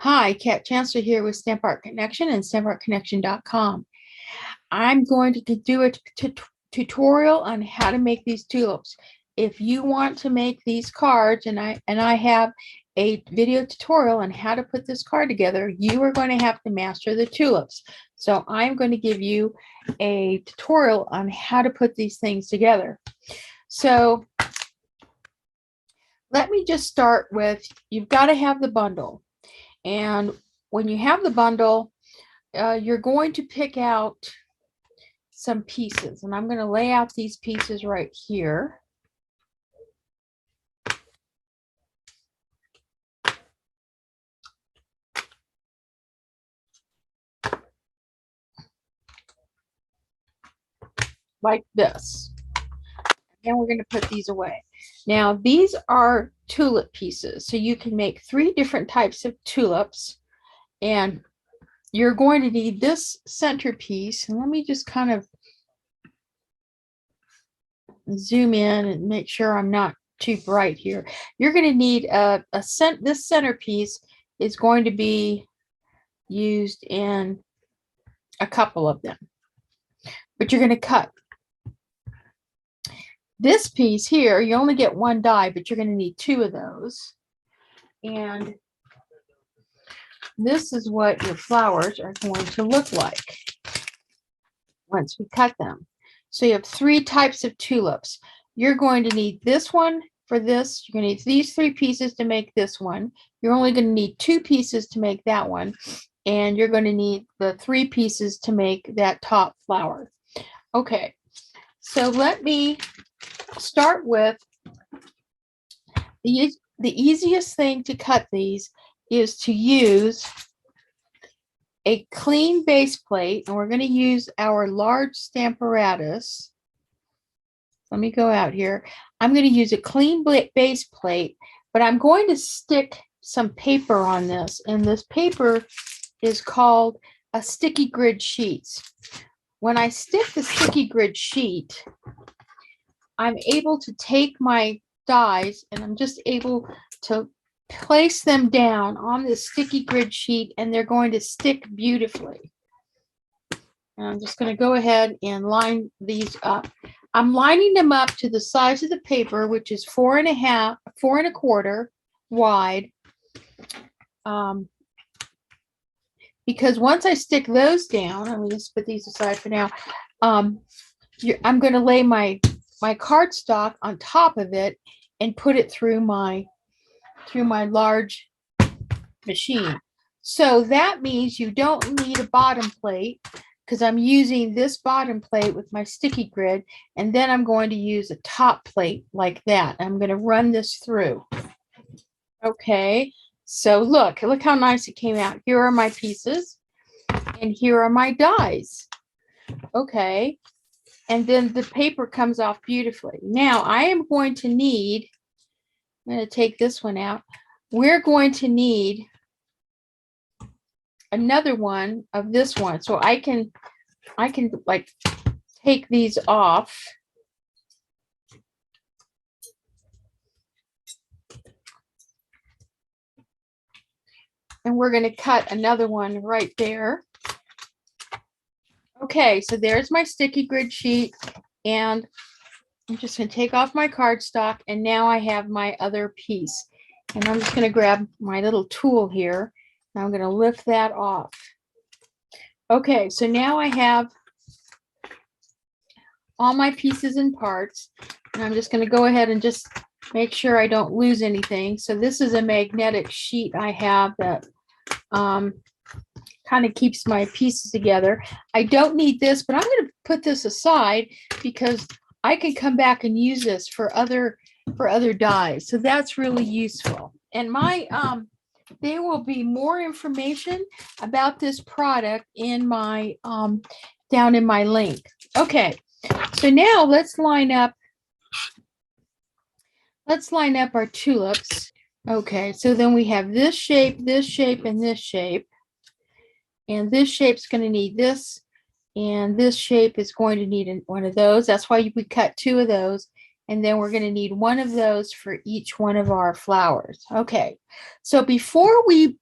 Hi, Kat Chancellor here with Stamp Art Connection and StampArtConnection.com. I'm going to do a tutorial on how to make these tulips. If you want to make these cards, and I have a video tutorial on how to put this card together, you are going to have to master the tulips. So I'm going to give you a tutorial on how to put these things together. So let me just start with, you've got to have the bundle. And when you have the bundle, you're going to pick out some pieces. And I'm going to lay out these pieces right here. Like this. And we're going to put these away. Now, these are tulip pieces. So you can make 3 different types of tulips. And you're going to need this centerpiece. And let me just kind of zoom in and make sure I'm not too bright here. You're going to need this centerpiece is going to be used in a couple of them. But you're going to cut. This piece here, you only get 1 die, but you're going to need 2 of those. And this is what your flowers are going to look like once we cut them. So you have 3 types of tulips. You're going to need this one for this. You're going to need these 3 pieces to make this one. You're only going to need 2 pieces to make that one. And you're going to need the 3 pieces to make that top flower. Okay, so let me start with the easiest thing to cut these is to use a clean base plate, and we're going to use our large Stamparatus. Let me go out here. I'm going to use a clean base plate, but I'm going to stick some paper on this, and this paper is called a sticky grid sheets. When I stick the sticky grid sheet, I'm able to take my dies and I'm just able to place them down on this sticky grid sheet, and they're going to stick beautifully. And I'm just going to go ahead and line these up. I'm lining them up to the size of the paper, which is 4 1/4 wide. Because once I stick those down, let me just put these aside for now. I'm going to lay my cardstock on top of it and put it through my large machine. So that means you don't need a bottom plate, because I'm using this bottom plate with my sticky grid, and then I'm going to use a top plate like that. I'm going to run this through. Okay, so look how nice it came out. Here are my pieces, and here are my dies. Okay, and then the paper comes off beautifully. Now I am going to need, I'm going to take this one out. We're going to need another one of this one, so I can like take these off. And we're going to cut another one right there. Okay, so there's my sticky grid sheet, and I'm just going to take off my cardstock, and now I have my other piece. And I'm just going to grab my little tool here, and I'm going to lift that off. Okay, so now I have all my pieces and parts, and I'm just going to go ahead and just make sure I don't lose anything. So this is a magnetic sheet I have that kind of keeps my pieces together. I don't need this, but I'm going to put this aside because I can come back and use this for other dies. So that's really useful. And my there will be more information about this product in my down in my link. Okay, so now let's line up our tulips. Okay, so then we have this shape, and this shape. And this shape's going to need this, and this shape is going to need one of those. That's why we cut 2 of those. And then we're going to need one of those for each one of our flowers. Okay, so before we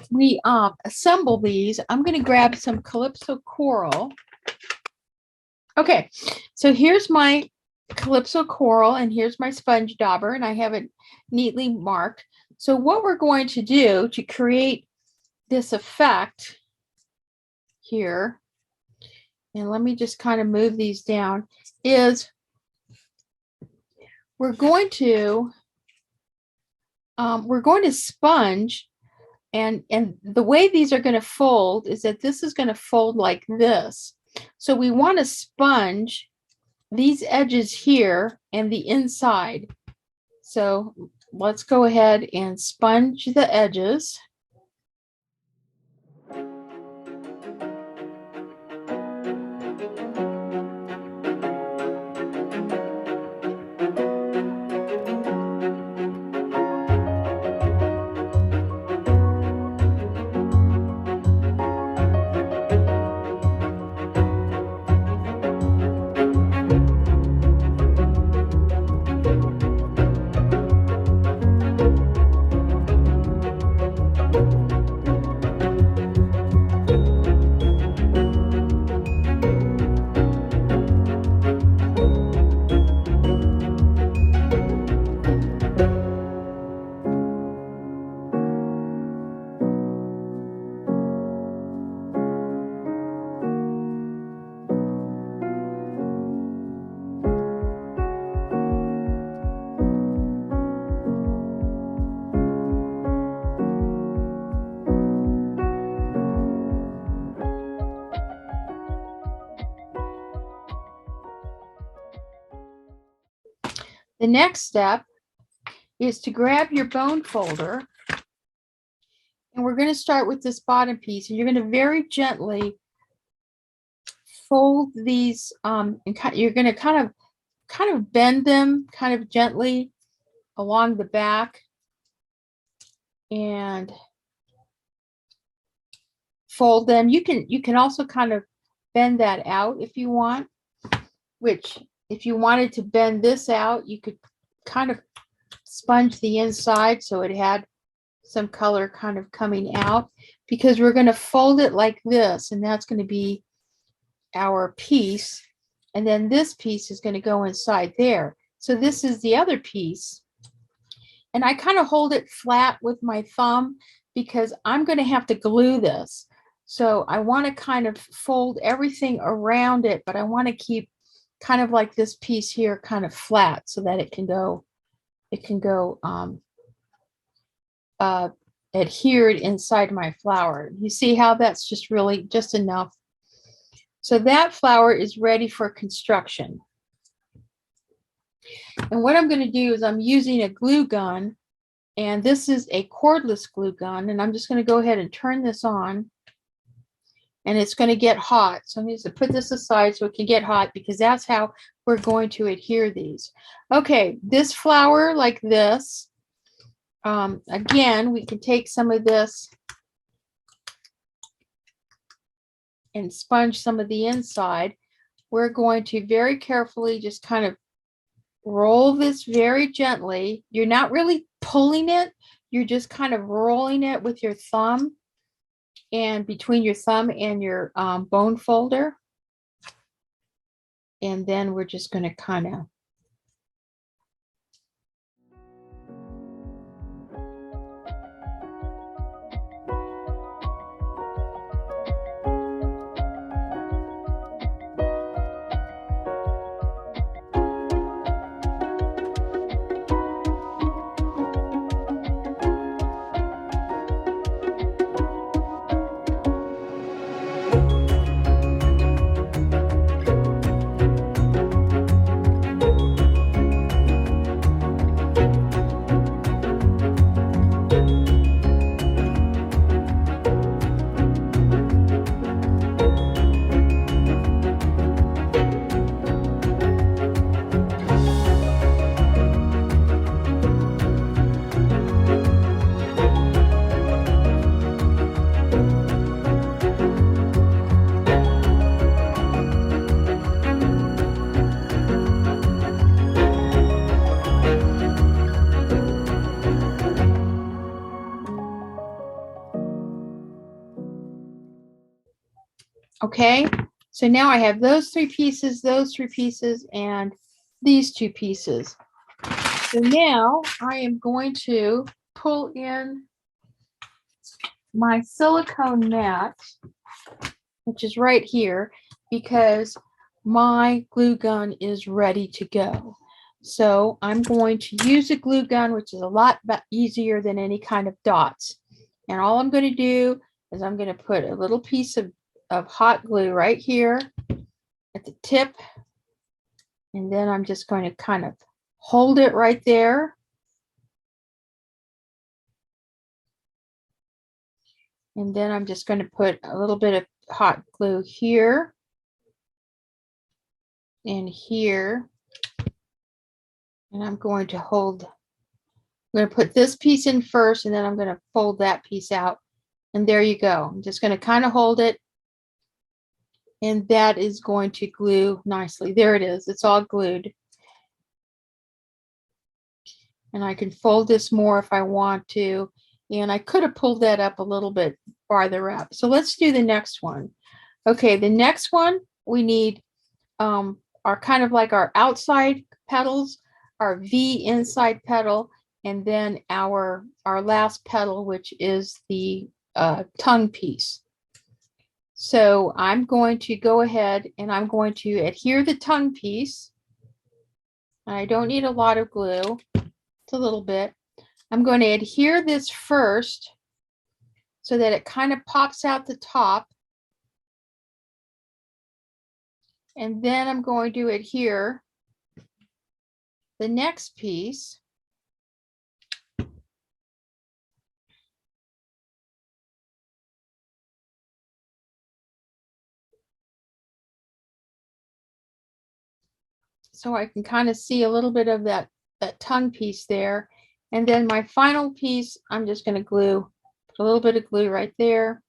we assemble these, I'm going to grab some Calypso coral. Okay, so here's my Calypso coral and here's my sponge dauber, and I have it neatly marked. So what we're going to do to create this effect here, and let me just kind of move these down, is we're going to sponge, and the way these are going to fold is that this is going to fold like this. So we want to sponge these edges here and the inside. So let's go ahead and sponge the edges. The next step is to grab your bone folder, and we're going to start with this bottom piece, and you're going to very gently fold these, and you're going to kind of bend them kind of gently along the back and fold them. You can also kind of bend that out if you want, which if you wanted to bend this out, you could kind of sponge the inside so it had some color kind of coming out, because we're going to fold it like this, and that's going to be our piece, and then this piece is going to go inside there. So this is the other piece, and I kind of hold it flat with my thumb because I'm going to have to glue this. So I want to kind of fold everything around it, but I want to keep kind of like this piece here kind of flat so that it can go adhered inside my flower. You see how that's just really just enough. So that flower is ready for construction. And what I'm going to do is I'm using a glue gun, and this is a cordless glue gun, and I'm just going to go ahead and turn this on, and it's going to get hot. So I'm going to put this aside so it can get hot, because that's how we're going to adhere these. Okay, this flower like this, again, we can take some of this and sponge some of the inside. We're going to very carefully just kind of roll this very gently. You're not really pulling it, you're just kind of rolling it with your thumb, and between your thumb and your bone folder. And then we're just going to kind of Okay, so now I have those three pieces, and these two pieces. So now I am going to pull in my silicone mat, which is right here, because my glue gun is ready to go. So I'm going to use a glue gun, which is a lot easier than any kind of dots. And all I'm going to do is I'm going to put a little piece of hot glue right here at the tip. And then I'm just going to kind of hold it right there. And then I'm just going to put a little bit of hot glue here and here. And I'm going to hold, I'm going to put this piece in first, and then I'm going to fold that piece out. And there you go. I'm just going to kind of hold it. And that is going to glue nicely. There it is. It's all glued. And I can fold this more if I want to. And I could have pulled that up a little bit farther up. So let's do the next one. Okay, the next one we need are kind of like our outside petals, our V inside petal, and then our last petal, which is the tongue piece. So I'm going to go ahead and I'm going to adhere the tongue piece. I don't need a lot of glue, it's a little bit. I'm going to adhere this first so that it kind of pops out the top. And then I'm going to adhere the next piece. So I can kind of see a little bit of that tongue piece there. And then my final piece, I'm just going to glue, put a little bit of glue right there.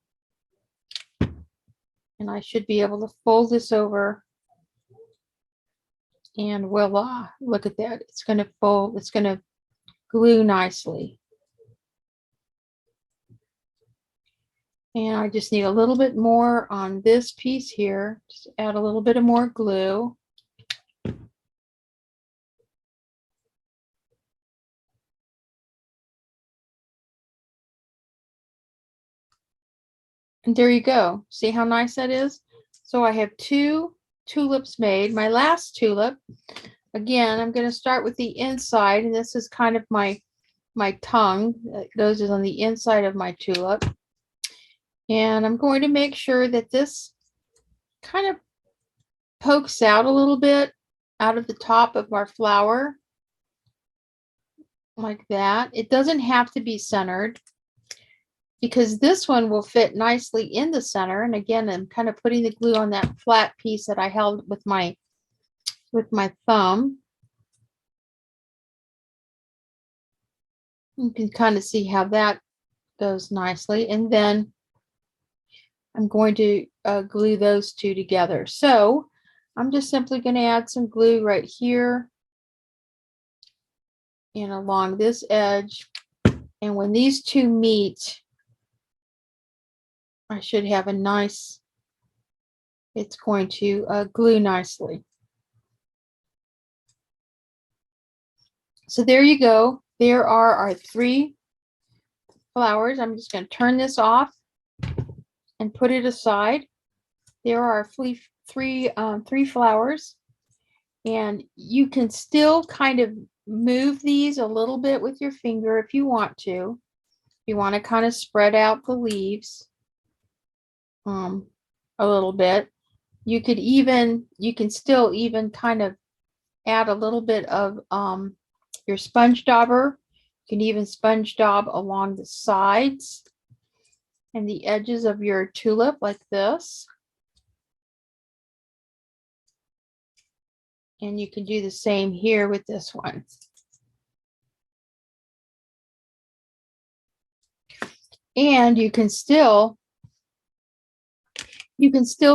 And I should be able to fold this over. And voila, look at that. It's going to fold, it's going to glue nicely. And I just need a little bit more on this piece here. Just add a little bit of more glue. And there you go. See how nice that is? So I have two tulips made. My last tulip, again, I'm going to start with the inside, and this is kind of my tongue that goes on the inside of my tulip. And I'm going to make sure that this kind of pokes out a little bit out of the top of our flower, like that. It doesn't have to be centered, because this one will fit nicely in the center. And again, I'm kind of putting the glue on that flat piece that I held with my thumb. You can kind of see how that goes nicely. And then I'm going to glue those two together. So I'm just simply going to add some glue right here and along this edge. And when these two meet, I should have a nice, it's going to glue nicely. So there you go. There are our three flowers. I'm just going to turn this off and put it aside. There are three flowers, and you can still kind of move these a little bit with your finger if you want to. You want to kind of spread out the leaves a little bit. You can still even kind of add a little bit of your sponge dauber. You can even sponge daub along the sides and the edges of your tulip like this. And you can do the same here with this one. And you can still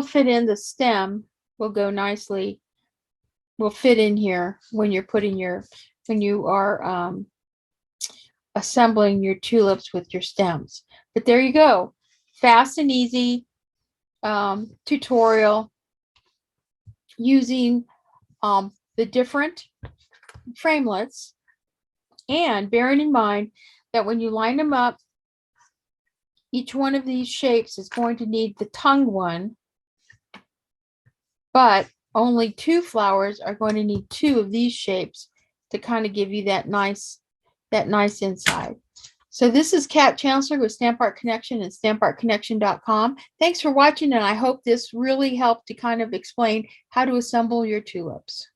fit in the stem, will go nicely, will fit in here when you're putting when you are assembling your tulips with your stems. But there you go, fast and easy. tutorial using the different framelits, and bearing in mind that when you line them up, each one of these shapes is going to need the tongue one, but only 2 flowers are going to need 2 of these shapes to kind of give you that nice inside. So this is Kat Chancellor with Stamp Art Connection and stampartconnection.com. Thanks for watching, and I hope this really helped to kind of explain how to assemble your tulips.